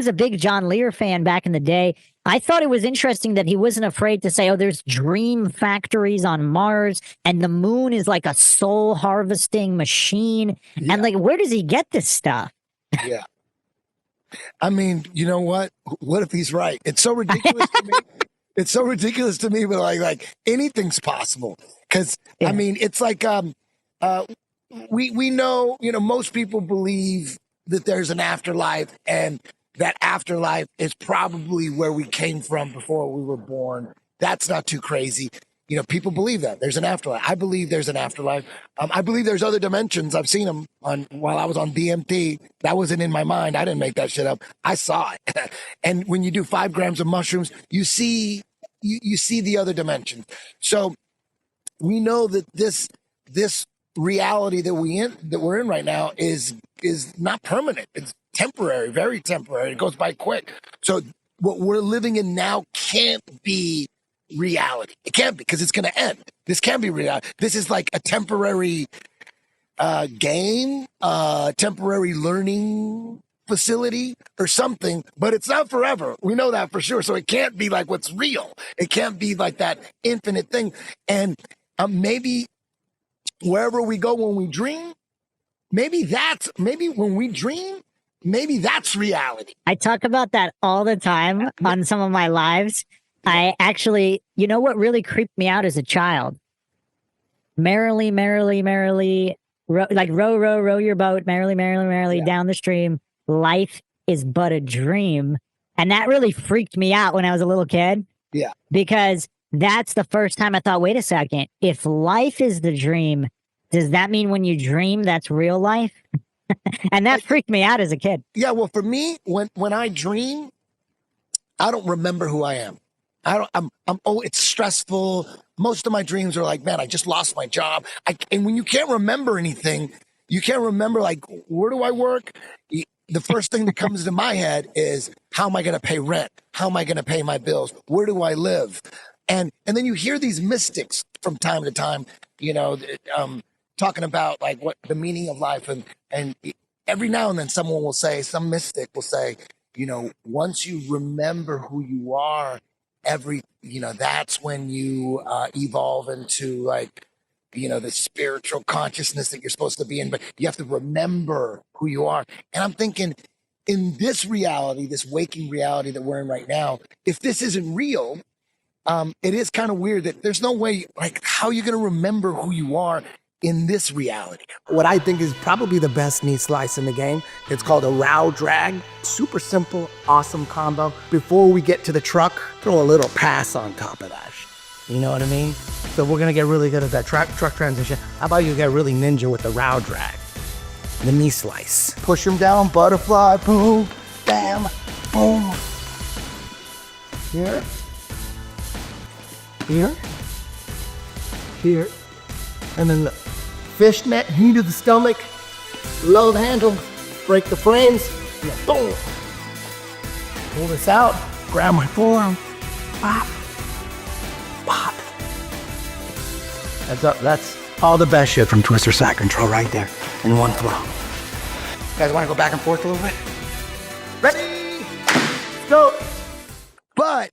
was a big John Lear fan back in the day. I thought it was interesting that he wasn't afraid to say, oh, there's dream factories on Mars and the moon is like a soul harvesting machine. Yeah. And like, where does he get this stuff? Yeah. I mean, you know what? What if he's right? It's so ridiculous to me. It's so ridiculous to me, but like anything's possible. Because I mean, it's like we know, most people believe that there's an afterlife, and that afterlife is probably where we came from before we were born. That's not too crazy. People believe that there's an afterlife. I believe there's an afterlife. I believe there's other dimensions. I've seen them while I was on DMT. That wasn't in my mind. I didn't make that shit up. I saw it. And when you do 5 grams of mushrooms, you see the other dimension. So we know that this reality that we're in right now is not permanent. It's temporary, very temporary. It goes by quick. So what we're living in now can't be reality. It can't be, because it's going to end. This can't be reality. This is like a temporary game, temporary learning facility or something, but it's not forever. We know that for sure. So it can't be like what's real. It can't be like that infinite thing. And maybe wherever we go when we dream, maybe when we dream, maybe that's reality. I talk about that all the time on some of my lives. I actually, what really creeped me out as a child? Merrily, merrily, merrily, like row your boat, merrily, merrily, merrily down the stream. Life is but a dream. And that really freaked me out when I was a little kid. Yeah. Because that's the first time I thought, wait a second, if life is the dream, does that mean when you dream, that's real life? And that freaked me out as a kid. Yeah, well, for me, when I dream, I don't remember who I am. It's stressful. Most of my dreams are like, man, I just lost my job. And when you can't remember anything, you can't remember, like, where do I work? The first thing that comes to my head is, how am I going to pay rent? How am I going to pay my bills? Where do I live? And then you hear these mystics from time to time, talking about like what the meaning of life. And every now and then some mystic will say, once you remember who you are, that's when you evolve into like, the spiritual consciousness that you're supposed to be in, but you have to remember who you are. And I'm thinking, in this reality, this waking reality that we're in right now, if this isn't real, it is kind of weird that there's no way, like, how are you going to remember who you are in this reality? What I think is probably the best knee slice in the game. It's called a row drag. Super simple, awesome combo. Before we get to the truck, throw a little pass on top of that. You know what I mean? So we're gonna get really good at that truck transition. How about you get really ninja with the row drag? The knee slice. Push him down, butterfly, boom, bam, boom. Here. Here. Here. And then the fishnet, knee to the stomach, low the handle, break the frames, and then boom. Pull this out, grab my forearm, pop, pop. That's all the best shit from Twister Side Control right there in one throw. You guys want to go back and forth a little bit? Ready? Let's go. But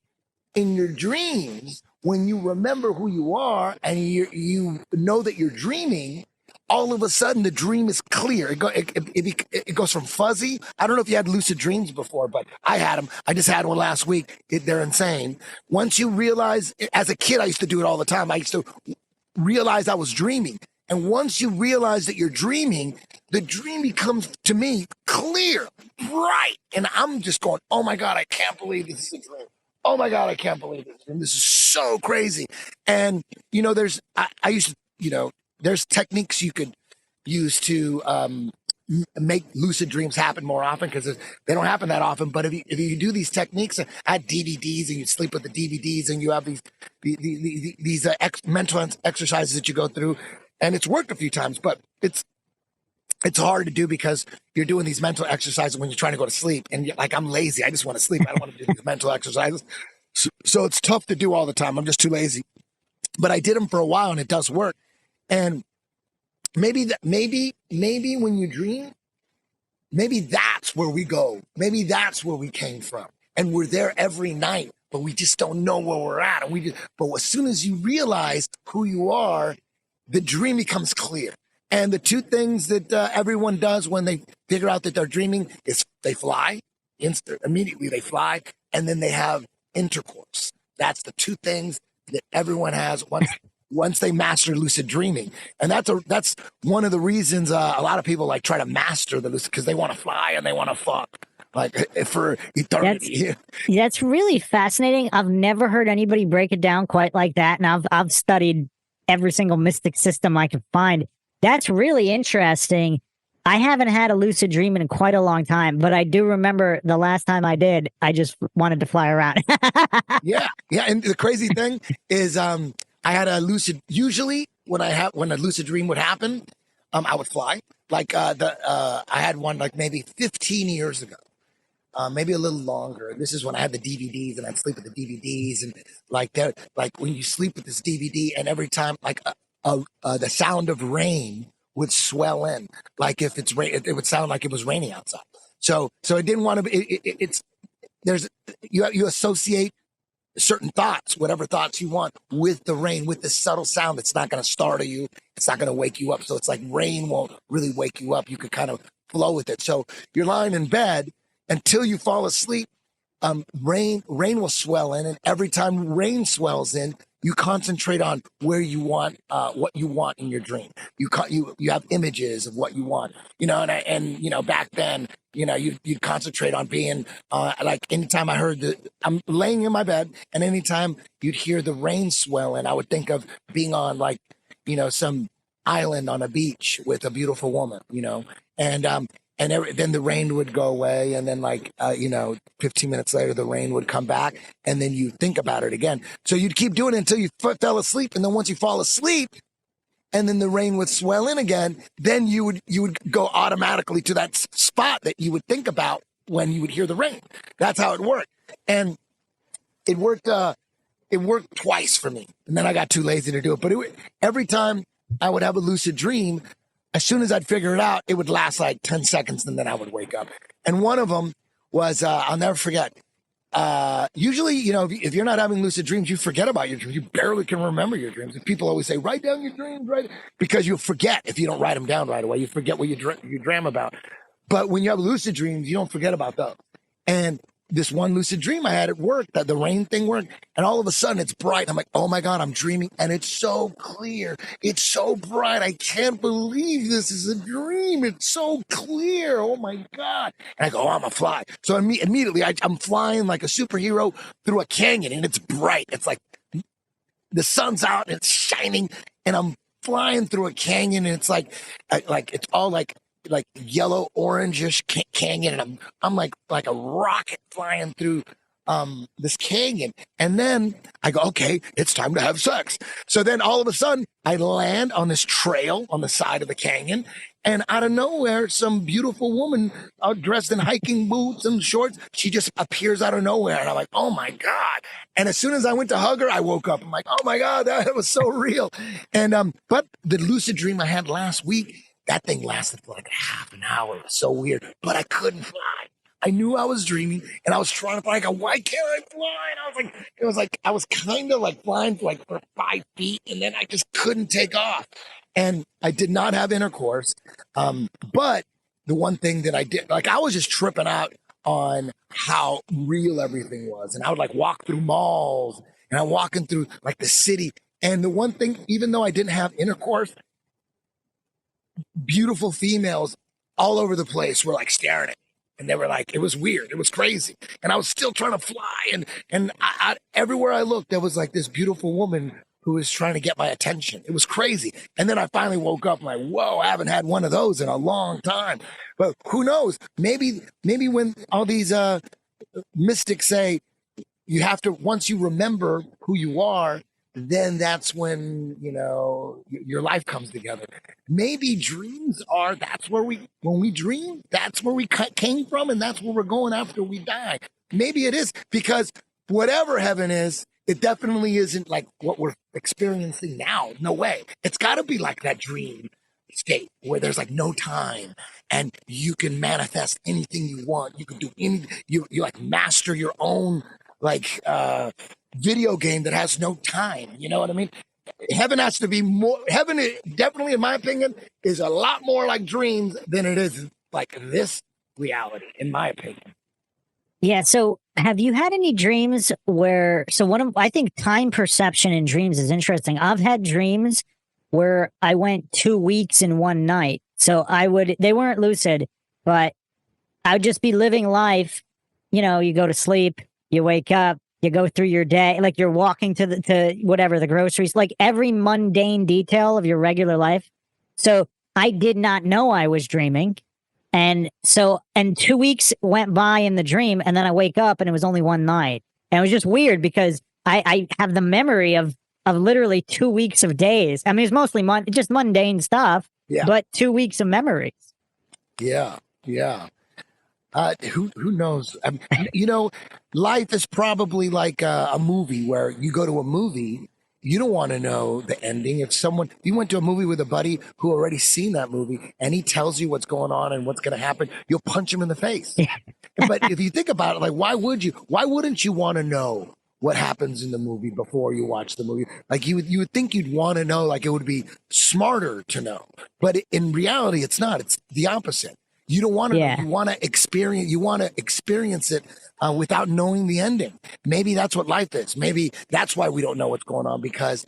in your dreams, when you remember who you are and you know that you're dreaming, all of a sudden the dream is clear. It goes from fuzzy. I don't know if you had lucid dreams before, but I had them. I just had one last week. They're insane. Once you realize, as a kid, I used to do it all the time. I used to realize I was dreaming. And once you realize that you're dreaming, the dream becomes, to me, clear, bright. And I'm just going, oh my God, I can't believe this is a dream. Oh my God, I can't believe this. And this is so crazy. And, there's techniques you could use to make lucid dreams happen more often, because they don't happen that often. But if you do these techniques, add DVDs, and you sleep with the DVDs, and you have these mental exercises that you go through, and it's worked a few times, but it's hard to do because you're doing these mental exercises when you're trying to go to sleep, and you're like, I'm lazy. I just want to sleep. I don't want to do these mental exercises. So it's tough to do all the time. I'm just too lazy. But I did them for a while, and it does work. And maybe when you dream, maybe that's where we go. Maybe that's where we came from. And we're there every night, but we just don't know where we're at. But as soon as you realize who you are, the dream becomes clear. And the two things that everyone does when they figure out that they're dreaming is they fly, immediately they fly, and then they have intercourse. That's the two things that everyone has once they master lucid dreaming. And that's one of the reasons a lot of people like try to master the lucid, because they want to fly and they want to fuck like for eternity. That's really fascinating. I've never heard anybody break it down quite like that. And I've studied every single mystic system I could find. That's really interesting. I haven't had a lucid dream in quite a long time, but I do remember the last time I did, I just wanted to fly around. Yeah. And the crazy thing is, I had a lucid. Usually, when a lucid dream would happen, I would fly. Like I had one like maybe 15 years ago, maybe a little longer. This is when I had the DVDs, and I'd sleep with the DVDs, and like when you sleep with this DVD, and every time like the sound of rain would swell in, like if it's rain, it would sound like it was raining outside. So I didn't want to. You associate certain thoughts, whatever thoughts you want, with the rain, with the subtle sound. It's not going to startle you. It's not going to wake you up. So it's like rain won't really wake you up. You could kind of flow with it. So you're lying in bed until you fall asleep. Rain will swell in, and every time rain swells in, you concentrate on where you want, what you want in your dream. You have images of what you want, and back then, you'd concentrate on being, like anytime I heard I'm laying in my bed, and anytime you'd hear the rain swell in, I would think of being on like, some island on a beach with a beautiful woman, and then the rain would go away. And then 15 minutes later, the rain would come back, and then you think about it again. So you'd keep doing it until you fell asleep. And then once you fall asleep and then the rain would swell in again, then you would go automatically to that spot that you would think about when you would hear the rain. That's how it worked. And it worked twice for me. And then I got too lazy to do it. But every time I would have a lucid dream, as soon as I'd figure it out, it would last like 10 seconds, and then I would wake up. And one of them was, I'll never forget. Usually, if you're not having lucid dreams, you forget about your dreams. You barely can remember your dreams. And people always say, write down your dreams, because you'll forget if you don't write them down right away. You forget what you dream about. But when you have lucid dreams, you don't forget about those. And this one lucid dream I had, it worked, that the rain thing worked, and all of a sudden it's bright. I'm like, oh my God, I'm dreaming, and it's so clear. It's so bright. I can't believe this is a dream. It's so clear. Oh my God. And I go, oh, I'm a fly. So immediately I'm flying like a superhero through a canyon, and it's bright. It's like the sun's out and it's shining, and I'm flying through a canyon, and it's like it's all like yellow orangish canyon, and I'm like a rocket flying through this canyon. And then I go, okay, it's time to have sex. So then all of a sudden I land on this trail on the side of the canyon, and out of nowhere, some beautiful woman dressed in hiking boots and shorts, she just appears out of nowhere. And I'm like, oh my God. And as soon as I went to hug her, I woke up. I'm like, oh my God, that was so real. And but the lucid dream I had last week, that thing lasted for like half an hour. It was so weird, but I couldn't fly. I knew I was dreaming, and I was trying to fly. I go, why can't I fly? And I was kind of like flying for 5 feet, and then I just couldn't take off. And I did not have intercourse. But the one thing that I did, I was just tripping out on how real everything was. And I would walk through malls, and I'm walking through the city. And the one thing, even though I didn't have intercourse, beautiful females all over the place were staring at me, and they were it was weird, it was crazy, and I was still trying to fly, and I everywhere I looked, there was this beautiful woman who was trying to get my attention. It was crazy. And then I finally woke up, whoa, I haven't had one of those in a long time. But who knows, maybe when all these mystics say you have to, once you remember who you are, then that's when, your life comes together. Maybe dreams are, when we dream, that's where we came from, and that's where we're going after we die. Maybe it is, because whatever heaven is, it definitely isn't what we're experiencing now. No way. It's got to be like that dream state where there's like no time and you can manifest anything you want. You can do you like master your own like video game that has no time. You know what I mean? Heaven has to be more. Heaven, definitely, in my opinion, is a lot more like dreams than it is like this reality, in my opinion. Yeah. So have you had any dreams where, I think time perception in dreams is interesting. I've had dreams where I went 2 weeks in one night. So they weren't lucid, but I would just be living life. You know, you go to sleep, you wake up, you go through your day, like you're walking to whatever, the groceries, like every mundane detail of your regular life. So I did not know I was dreaming. And 2 weeks went by in the dream, and then I wake up and it was only one night. And it was just weird because I have the memory of literally 2 weeks of days. I mean, it's mostly just mundane stuff, but 2 weeks of memories. Yeah. Who knows? I mean, you know, life is probably like a movie where you go to a movie, you don't want to know the ending. If you went to a movie with a buddy who already seen that movie and he tells you what's going on and what's going to happen, you'll punch him in the face. But if you think about it, like, why wouldn't you want to know what happens in the movie before you watch the movie? Like you would think you'd want to know, like it would be smarter to know, but in reality, it's not. It's the opposite. You don't want to know. You want to experience it without knowing the ending. Maybe that's what life is. Maybe that's why we don't know what's going on, because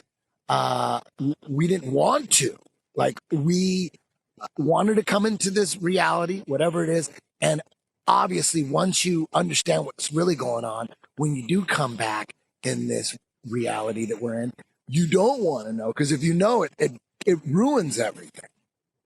we didn't want to. Like, we wanted to come into this reality, whatever it is. And obviously, once you understand what's really going on, when you do come back in this reality that we're in, you don't want to know, because if you know it, it ruins everything.